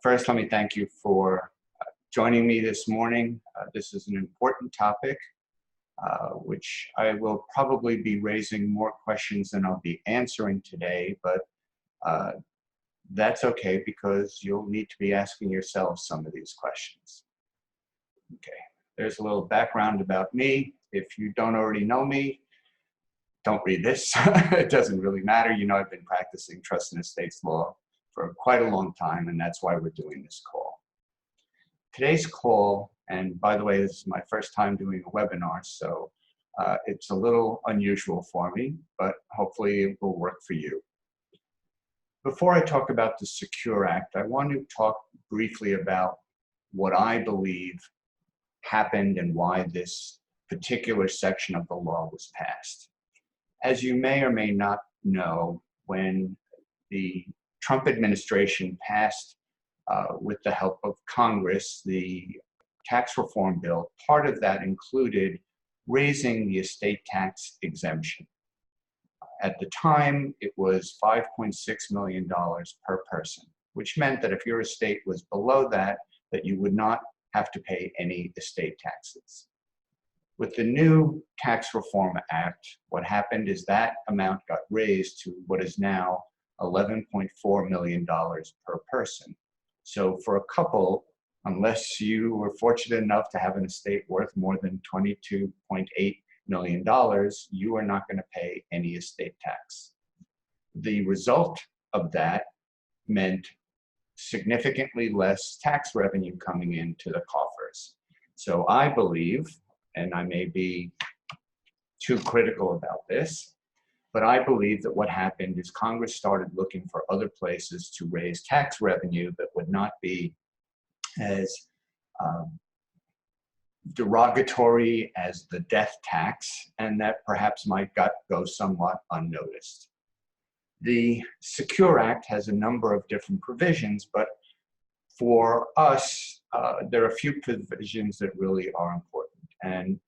First, let me thank you for joining me this morning. This is an important topic, which I will probably be raising more questions than I'll be answering today, but that's okay because you'll need to be asking yourselves some of these questions. Okay, there's a little background about me. If you don't already know me, don't read this. It doesn't really matter. You know, I've been practicing trust and estates law for quite a long time, and that's why we're doing this call. Today's call, and by the way, this is my first time doing a webinar, so it's a little unusual for me, but hopefully it will work for you. Before I talk about the Secure Act, I want to talk briefly about what I believe happened and why this particular section of the law was passed. As you may or may not know, when the Trump administration passed, with the help of Congress, the tax reform bill, part of that included raising the estate tax exemption. At the time, it was $5.6 million per person, which meant that if your estate was below that, that you would not have to pay any estate taxes. With the new Tax Reform Act, what happened is that amount got raised to what is now $11.4 million per person. So for a couple, unless you were fortunate enough to have an estate worth more than $22.8 million, you are not going to pay any estate tax. The result of that meant significantly less tax revenue coming into the coffers. So I believe, and I may be too critical about this, but I believe that what happened is Congress started looking for other places to raise tax revenue that would not be as derogatory as the death tax, and that perhaps might go somewhat unnoticed. The Secure Act has a number of different provisions, but for us, there are a few provisions that really are important. And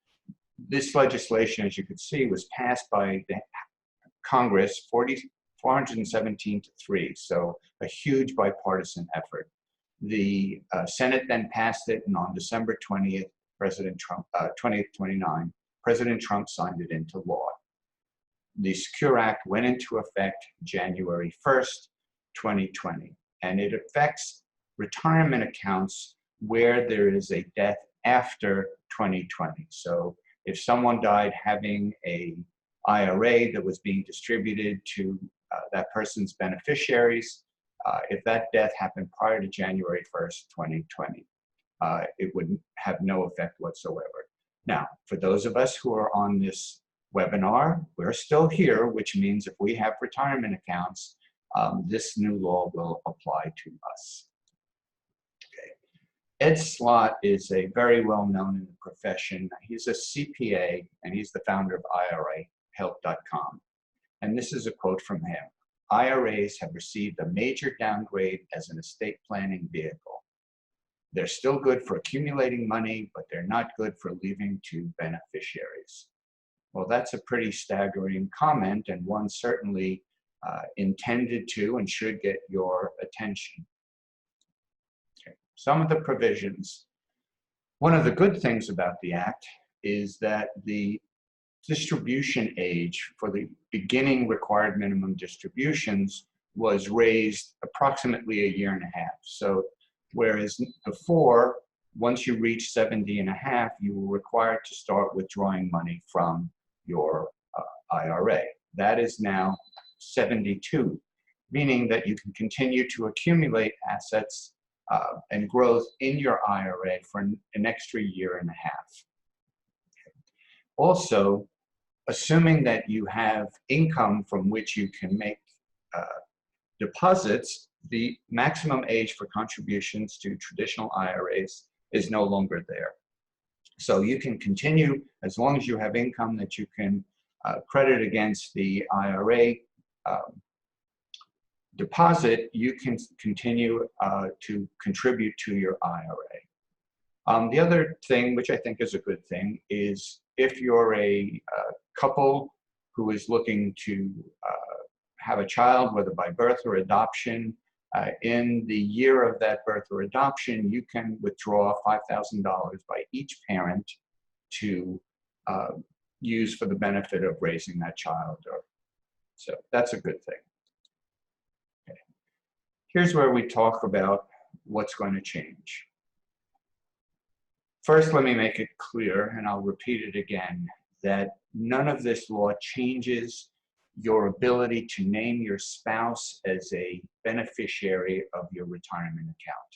this legislation, as you can see, was passed by the Congress 417 to 3, so a huge bipartisan effort. The Senate then passed it, and on December 20th, President Trump signed it into law. The Secure Act went into effect January 1st, 2020, and it affects retirement accounts where there is a death after 2020. So if someone died having a IRA that was being distributed to that person's beneficiaries, if that death happened prior to January 1st, 2020, it would have no effect whatsoever. Now, for those of us who are on this webinar, we're still here, which means if we have retirement accounts, this new law will apply to us. Ed Slott is a very well-known in the profession. He's a CPA, and he's the founder of IRAhelp.com. And this is a quote from him. IRAs have received a major downgrade as an estate planning vehicle. They're still good for accumulating money, but they're not good for leaving to beneficiaries. Well, that's a pretty staggering comment, and one certainly intended to and should get your attention. Some of the provisions. One of the good things about the Act is that the distribution age for the beginning required minimum distributions was raised approximately a year and a half. So whereas before, once you reach 70 and a half, you were required to start withdrawing money from your IRA. That is now 72, meaning that you can continue to accumulate assets and growth in your IRA for an extra year and a half. Also, assuming that you have income from which you can make deposits, the maximum age for contributions to traditional IRAs is no longer there. So you can continue, as long as you have income that you can credit against the IRA deposit, you can continue to contribute to your IRA. The other thing, which I think is a good thing, is if you're a couple who is looking to have a child, whether by birth or adoption, In the year of that birth or adoption, you can withdraw $5,000 by each parent to use for the benefit of raising that child. So that's a good thing. Okay. Here's where we talk about what's going to change. First, let me make it clear, and I'll repeat it again, that none of this law changes your ability to name your spouse as a beneficiary of your retirement account.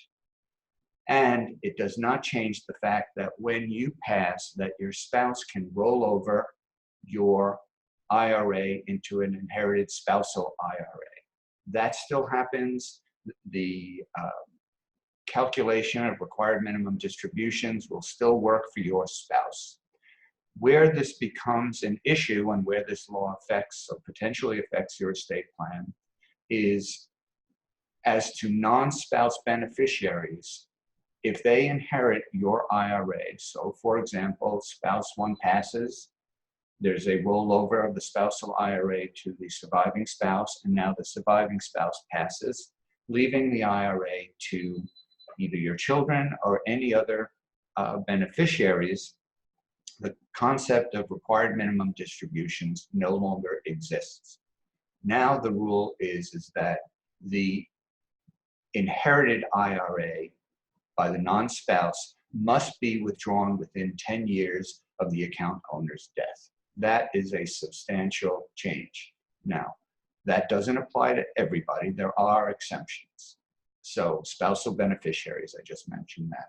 And it does not change the fact that when you pass, that your spouse can roll over your IRA into an inherited spousal IRA. That still happens. The calculation of required minimum distributions will still work for your spouse. Where this becomes an issue and where this law affects or potentially affects your estate plan is as to non-spouse beneficiaries. If they inherit your IRA, so for example, spouse one passes, there's a rollover of the spousal IRA to the surviving spouse, and now the surviving spouse passes, leaving the IRA to either your children or any other beneficiaries. The concept of required minimum distributions no longer exists. Now the rule is that the inherited IRA by the non-spouse must be withdrawn within 10 years of the account owner's death. That is a substantial change. Now, that doesn't apply to everybody. There are exemptions. So spousal beneficiaries, I just mentioned that.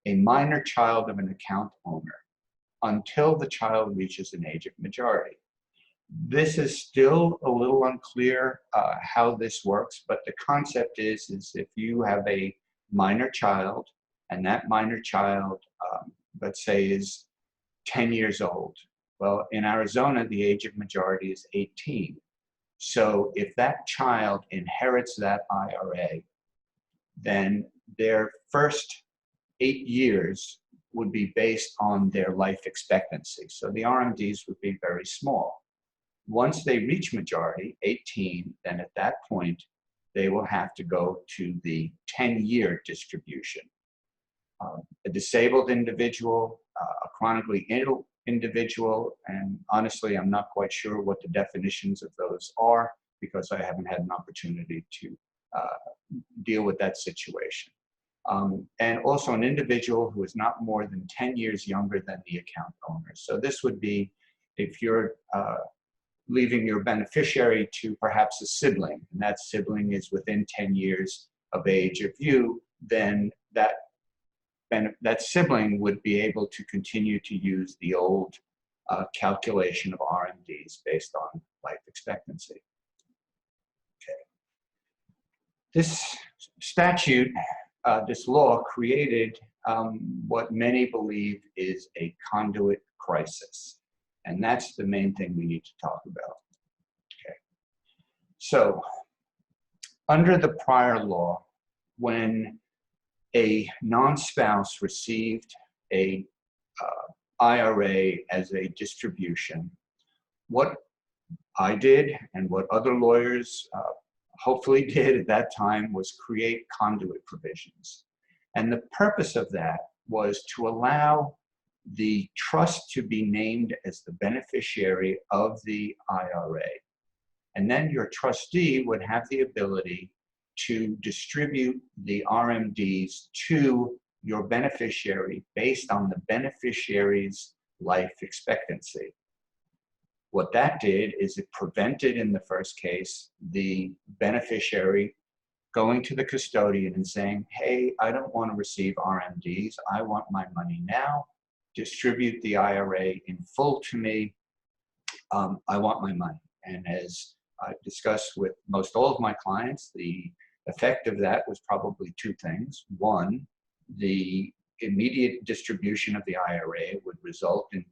A minor child of an account owner until the child reaches an age of majority. This is still a little unclear how this works, but the concept is if you have a minor child and that minor child, let's say, is 10 years old. Well, in Arizona, the age of majority is 18. So if that child inherits that IRA, then their first 8 years would be based on their life expectancy. So the RMDs would be very small. Once they reach majority, 18, then at that point, they will have to go to the 10-year distribution. A disabled individual, a chronically ill individual, and honestly, I'm not quite sure what the definitions of those are because I haven't had an opportunity to deal with that situation. And also an individual who is not more than 10 years younger than the account owner. So this would be if you're leaving your beneficiary to perhaps a sibling, and that sibling is within 10 years of age of you, then that sibling would be able to continue to use the old calculation of RMDs based on life expectancy. Okay. This statute, this law created what many believe is a conduit crisis. And that's the main thing we need to talk about. Okay. So under the prior law, when a non-spouse received a IRA as a distribution, what I did and what other lawyers hopefully did at that time was create conduit provisions. And the purpose of that was to allow the trust to be named as the beneficiary of the IRA. And then your trustee would have the ability to distribute the RMDs to your beneficiary based on the beneficiary's life expectancy. What that did is it prevented, in the first case, the beneficiary going to the custodian and saying, hey, I don't want to receive RMDs. I want my money now. Distribute the IRA in full to me. I want my money. And as I discussed with most all of my clients, the effect of that was probably two things. One, the immediate distribution of the IRA would result in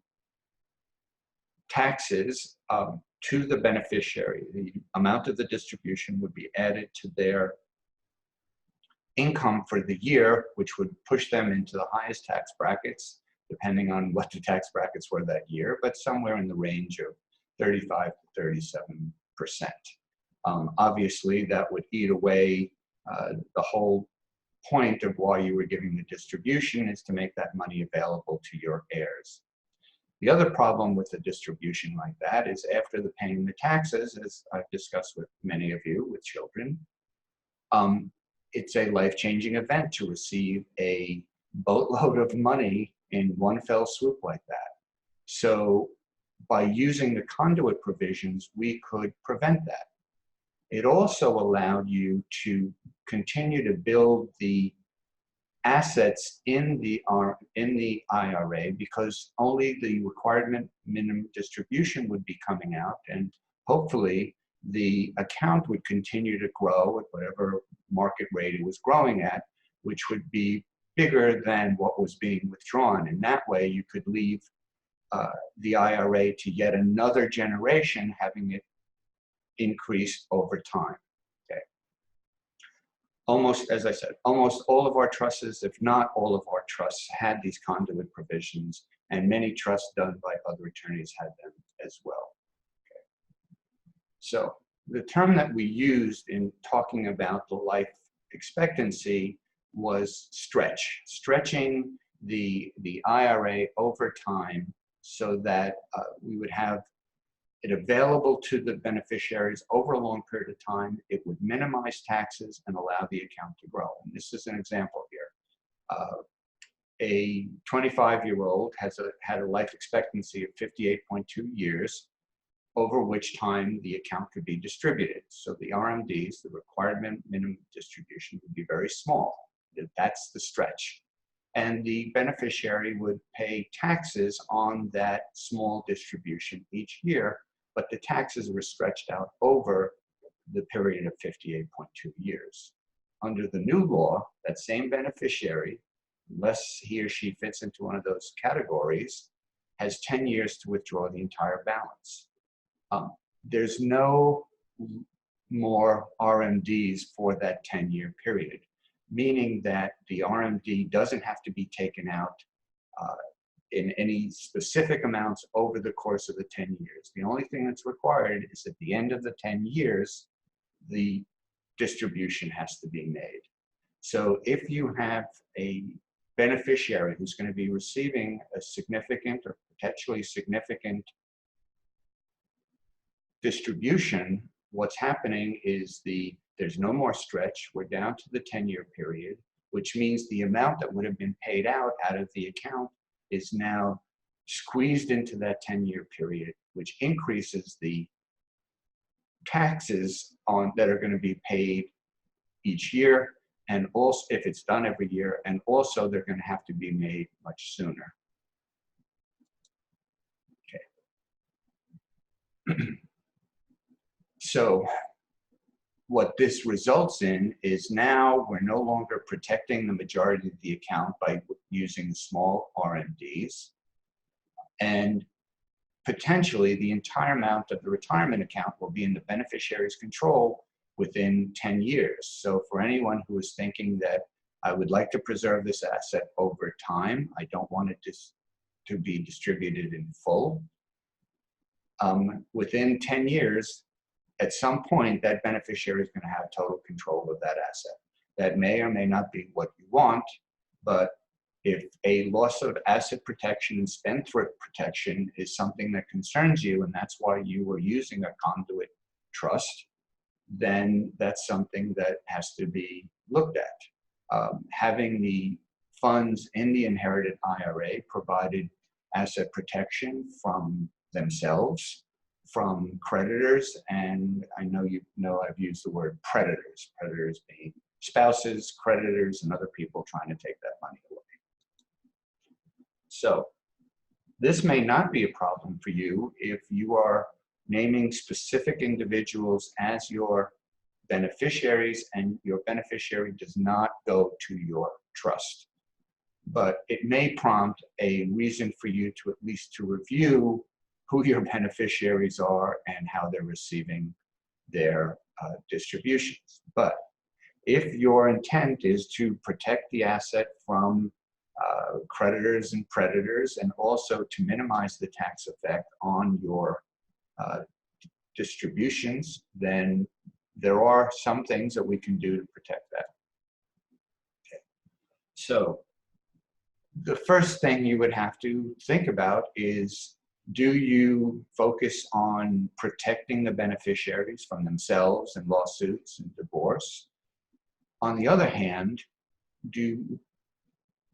taxes to the beneficiary. The amount of the distribution would be added to their income for the year, which would push them into the highest tax brackets, depending on what the tax brackets were that year, but somewhere in the range of 35 to 37%. Obviously, that would eat away The whole point of why you were giving the distribution is to make that money available to your heirs. The other problem with a distribution like that is after the paying the taxes, as I've discussed with many of you with children, it's a life-changing event to receive a boatload of money in one fell swoop like that. So by using the conduit provisions, we could prevent that. It also allowed you to continue to build the assets in the IRA because only the required minimum distribution would be coming out, and hopefully the account would continue to grow at whatever market rate it was growing at, which would be bigger than what was being withdrawn. And that way you could leave the IRA to yet another generation, having it increased over time. Okay. Almost, as I said, almost all of our trusts, if not all of our trusts, had these conduit provisions, and many trusts done by other attorneys had them as well. Okay. So the term that we used in talking about the life expectancy was stretching the IRA over time so that we would have it available to the beneficiaries over a long period of time. It would minimize taxes and allow the account to grow. And this is an example here. A 25-year-old had a life expectancy of 58.2 years, over which time the account could be distributed. So the RMDs, the required minimum distribution, would be very small. That's the stretch. And the beneficiary would pay taxes on that small distribution each year, but the taxes were stretched out over the period of 58.2 years. Under the new law, that same beneficiary, unless he or she fits into one of those categories, has 10 years to withdraw the entire balance. There's no more RMDs for that 10-year period, meaning that the RMD doesn't have to be taken out in any specific amounts over the course of the 10 years. The only thing that's required is at the end of the 10 years, the distribution has to be made. So if you have a beneficiary who's going to be receiving a significant or potentially significant distribution, what's happening is there's no more stretch. We're down to the 10-year period, which means the amount that would have been paid out of the account is now squeezed into that 10-year period, which increases the taxes that are going to be paid each year, and also if it's done every year, and also they're going to have to be made much sooner. Okay. So what this results in is now we're no longer protecting the majority of the account by using small RMDs, and potentially the entire amount of the retirement account will be in the beneficiary's control within 10 years. So for anyone who is thinking that I would like to preserve this asset over time, I don't want it to be distributed in full, within 10 years, at some point, that beneficiary is going to have total control of that asset. That may or may not be what you want, but if a loss of asset protection and spendthrift protection is something that concerns you, and that's why you were using a conduit trust, then that's something that has to be looked at. Having the funds in the inherited IRA provided asset protection from themselves, from creditors, and I know I've used the word predators, predators being spouses, creditors, and other people trying to take that money away. So this may not be a problem for you if you are naming specific individuals as your beneficiaries and your beneficiary does not go to your trust. But it may prompt a reason for you to at least to review who your beneficiaries are and how they're receiving their distributions. But if your intent is to protect the asset from creditors and predators, and also to minimize the tax effect on your distributions, then there are some things that we can do to protect that. Okay. So the first thing you would have to think about is, do you focus on protecting the beneficiaries from themselves and lawsuits and divorce? On the other hand,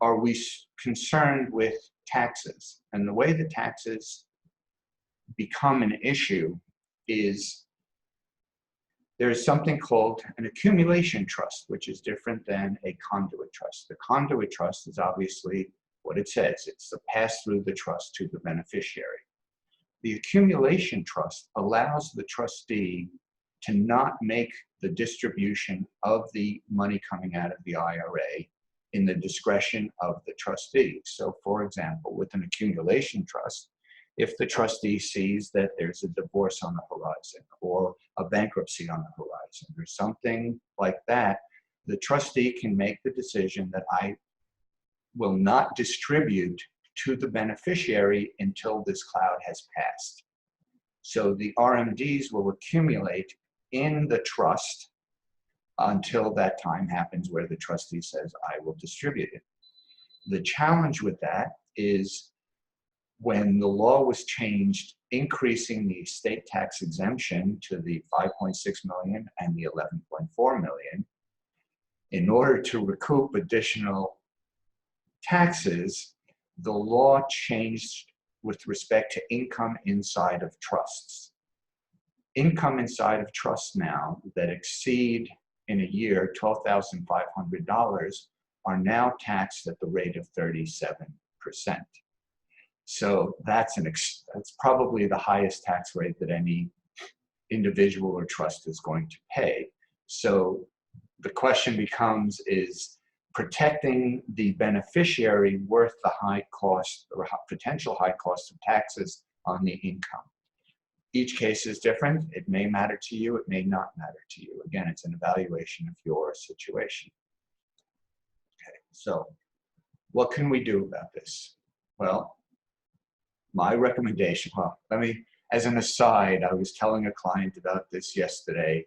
are we concerned with taxes? And the way the taxes become an issue is there's something called an accumulation trust, which is different than a conduit trust. The conduit trust is obviously what it says. It's the pass through the trust to the beneficiary. The accumulation trust allows the trustee to not make the distribution of the money coming out of the IRA in the discretion of the trustee. So for example, with an accumulation trust, if the trustee sees that there's a divorce on the horizon or a bankruptcy on the horizon or something like that, the trustee can make the decision that I will not distribute to the beneficiary until this cloud has passed. So the RMDs will accumulate in the trust until that time happens where the trustee says, I will distribute it. The challenge with that is when the law was changed, increasing the estate tax exemption to the 5.6 million and the 11.4 million, in order to recoup additional taxes, the law changed with respect to income inside of trusts. Income inside of trusts now that exceed in a year $12,500 are now taxed at the rate of 37%. So that's probably the highest tax rate that any individual or trust is going to pay. So the question becomes, is protecting the beneficiary worth the high cost or potential high cost of taxes on the income? Each case is different. It may matter to you, it may not matter to you. Again, it's an evaluation of your situation. Okay, so what can we do about this? Well, my recommendation, as an aside, I was telling a client about this yesterday,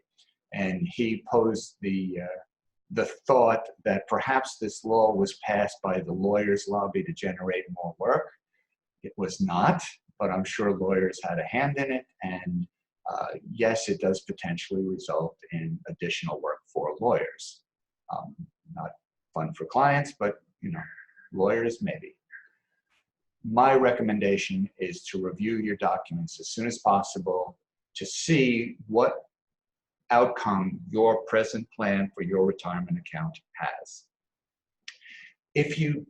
and he posed the thought that perhaps this law was passed by the lawyers' lobby to generate more work. It was not, but I'm sure lawyers had a hand in it, and yes, it does potentially result in additional work for lawyers. Not fun for clients, but lawyers maybe. My recommendation is to review your documents as soon as possible to see what outcome your present plan for your retirement account has. If you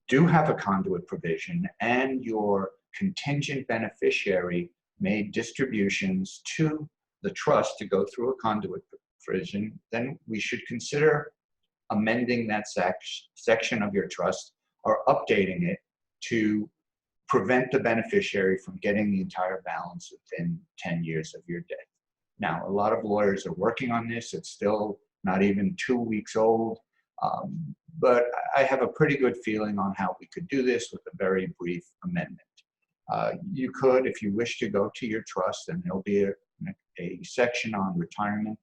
do have a conduit provision and your contingent beneficiary made distributions to the trust to go through a conduit provision, then we should consider amending that section of your trust or updating it to prevent the beneficiary from getting the entire balance within 10 years of your death. Now, a lot of lawyers are working on this. It's still not even 2 weeks old, but I have a pretty good feeling on how we could do this with a very brief amendment. You could, if you wish to go to your trust, and there'll be a section on retirement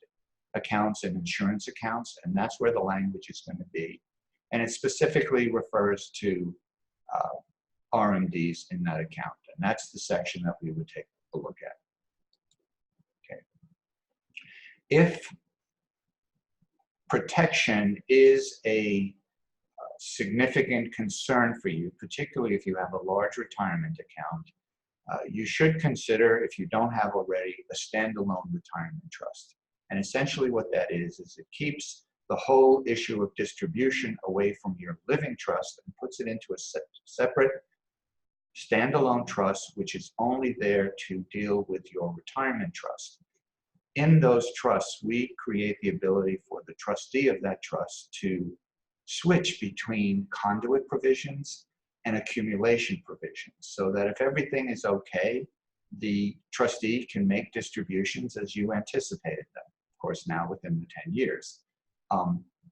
accounts and insurance accounts, and that's where the language is going to be. And it specifically refers to RMDs in that account, and that's the section that we would take a look at. Okay. If protection is a significant concern for you, particularly if you have a large retirement account, you should consider, if you don't have already, a standalone retirement trust. And essentially what that is it keeps the whole issue of distribution away from your living trust and puts it into a separate standalone trust, which is only there to deal with your retirement trust. In those trusts, we create the ability for the trustee of that trust to switch between conduit provisions and accumulation provisions, so that if everything is okay, the trustee can make distributions as you anticipated them. Of course, now within the 10 years.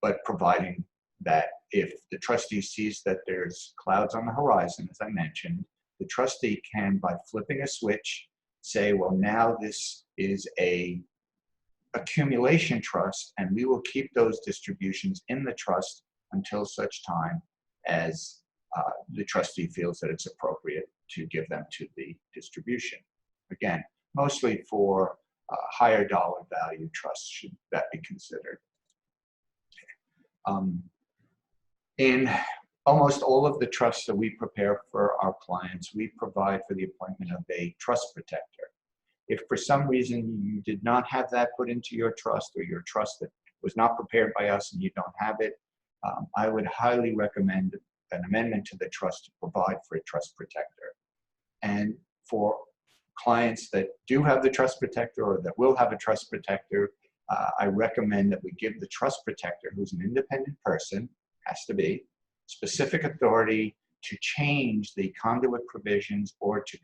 But providing that if the trustee sees that there's clouds on the horizon, as I mentioned, the trustee can, by flipping a switch, say, well, now this is a accumulation trust, and we will keep those distributions in the trust until such time as the trustee feels that it's appropriate to give them to the distribution. Again, mostly for higher dollar value trusts should that be considered. In almost all of the trusts that we prepare for our clients, we provide for the appointment of a trust protector. If for some reason you did not have that put into your trust, or your trust that was not prepared by us and you don't have it, I would highly recommend an amendment to the trust to provide for a trust protector. And for clients that do have the trust protector or that will have a trust protector, I recommend that we give the trust protector, who's an independent person, has to be, specific authority to change the conduit provisions or to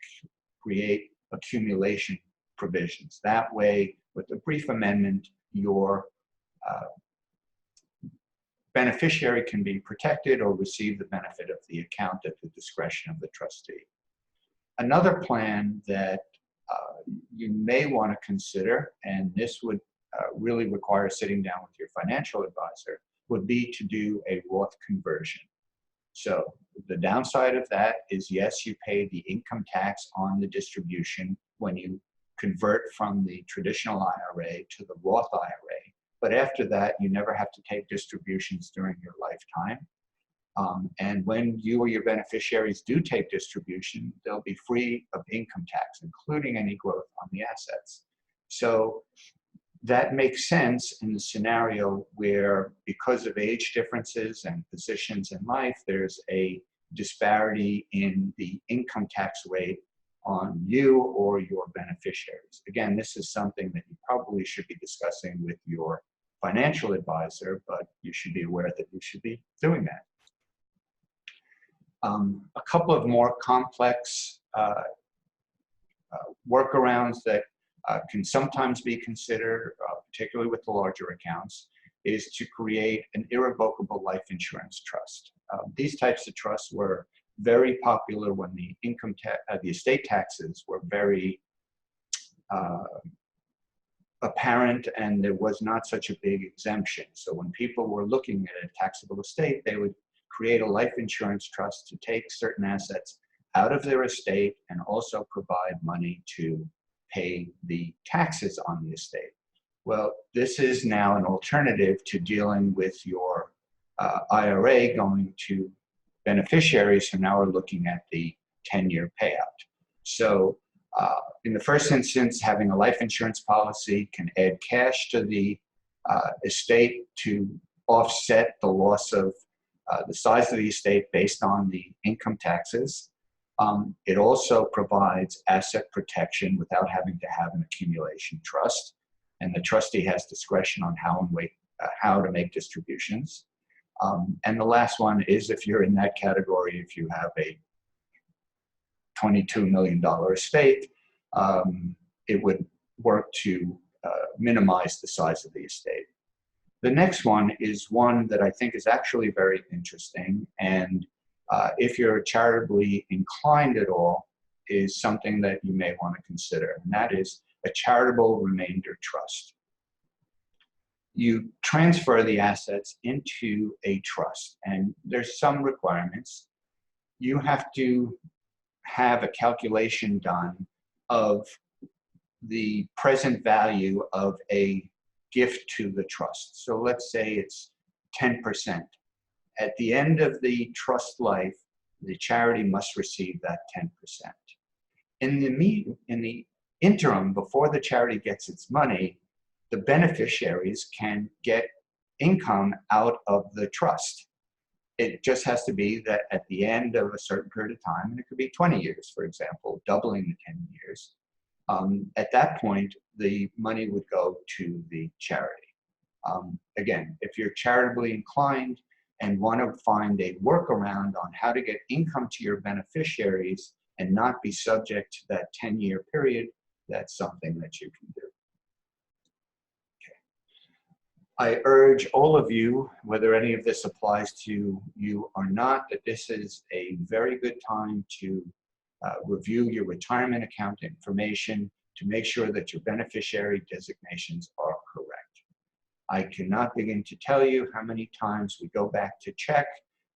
create accumulation provisions. That way, with a brief amendment, your beneficiary can be protected or receive the benefit of the account at the discretion of the trustee. Another plan that you may want to consider, and this would really require sitting down with your financial advisor, would be to do a Roth conversion. So the downside of that is, yes, you pay the income tax on the distribution when you convert from the traditional IRA to the Roth IRA. But after that, you never have to take distributions during your lifetime. And when you or your beneficiaries do take distribution, they'll be free of income tax, including any growth on the assets. So that makes sense in the scenario where, because of age differences and positions in life, there's a disparity in the income tax rate on you or your beneficiaries. Again, this is something that you probably should be discussing with your financial advisor, but you should be aware that you should be doing that. A couple of more complex workarounds that can sometimes be considered, particularly with the larger accounts, is to create an irrevocable life insurance trust. These types of trusts were very popular when the the estate taxes were very apparent and there was not such a big exemption. So when people were looking at a taxable estate, they would create a life insurance trust to take certain assets out of their estate and also provide money to pay the taxes on the estate. Well, this is now an alternative to dealing with your IRA going to beneficiaries who now are looking at the 10-year payout. So in the first instance, having a life insurance policy can add cash to the estate to offset the loss of the size of the estate based on the income taxes. It also provides asset protection without having to have an accumulation trust, and the trustee has discretion on how to make distributions. And the last one is, if you're in that category, if you have a $22 million estate, it would work to minimize the size of the estate. The next one is one that I think is actually very interesting, and if you're charitably inclined at all, is something that you may want to consider, and that is a charitable remainder trust. You transfer the assets into a trust, and there's some requirements. You have to have a calculation done of the present value of a gift to the trust. So let's say it's 10%. At the end of the trust life, the charity must receive that 10%. In the interim, before the charity gets its money, the beneficiaries can get income out of the trust. It just has to be that at the end of a certain period of time, and it could be 20 years, for example, doubling the 10 years, at that point, the money would go to the charity. Again, if you're charitably inclined and want to find a workaround on how to get income to your beneficiaries and not be subject to that 10-year period, that's something that you can do. I urge all of you, whether any of this applies to you or not, that this is a very good time to review your retirement account information to make sure that your beneficiary designations are correct. I cannot begin to tell you how many times we go back to check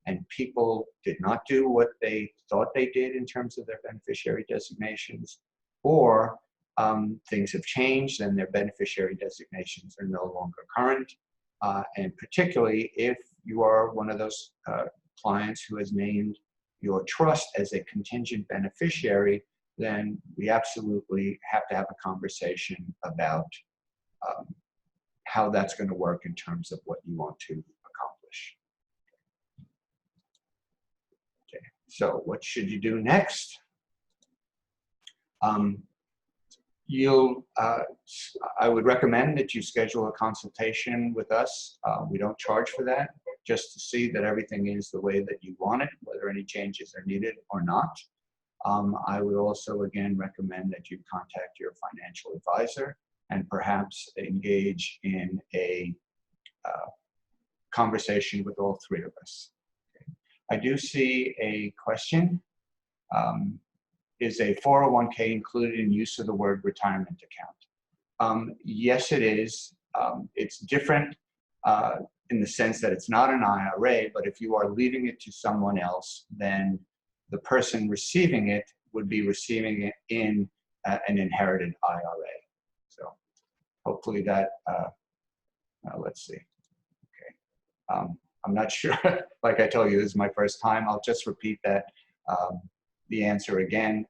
and people did not do what they thought they did in terms of their beneficiary designations, or things have changed and their beneficiary designations are no longer current. And particularly if you are one of those clients who has named your trust as a contingent beneficiary, then we absolutely have to have a conversation about how that's going to work in terms of what you want to accomplish. Okay, so what should you do next? I would recommend that you schedule a consultation with us. We don't charge for that, just to see that everything is the way that you want it, whether any changes are needed or not. I would also, again, recommend that you contact your financial advisor and perhaps engage in a conversation with all three of us. Okay. I do see a question. Is a 401k included in use of the word retirement account? Yes, it is. It's different in the sense that it's not an IRA, but if you are leaving it to someone else, then the person receiving it would be receiving it in an inherited IRA. So hopefully that, let's see. Okay. I'm not sure. Like I told you, this is my first time. I'll just repeat that. The answer again,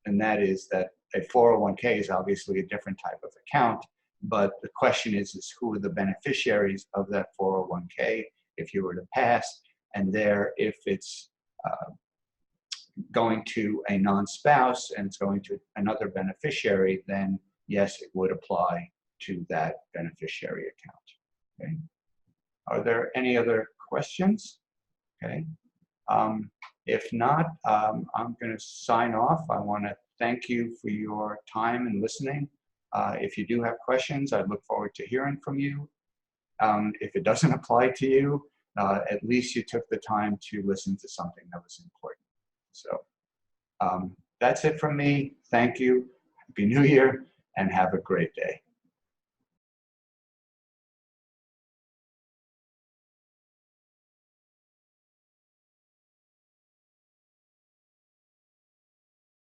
and that is that a 401k is obviously a different type of account, but the question is who are the beneficiaries of that 401k if you were to pass, and there, if it's going to a non-spouse and it's going to another beneficiary, then yes, it would apply to that beneficiary account. Okay. Are there any other questions? Okay. If not, I'm going to sign off. I want to thank you for your time and listening. If you do have questions, I look forward to hearing from you. If it doesn't apply to you, at least you took the time to listen to something that was important. So that's it from me. Thank you. Happy New Year and have a great day.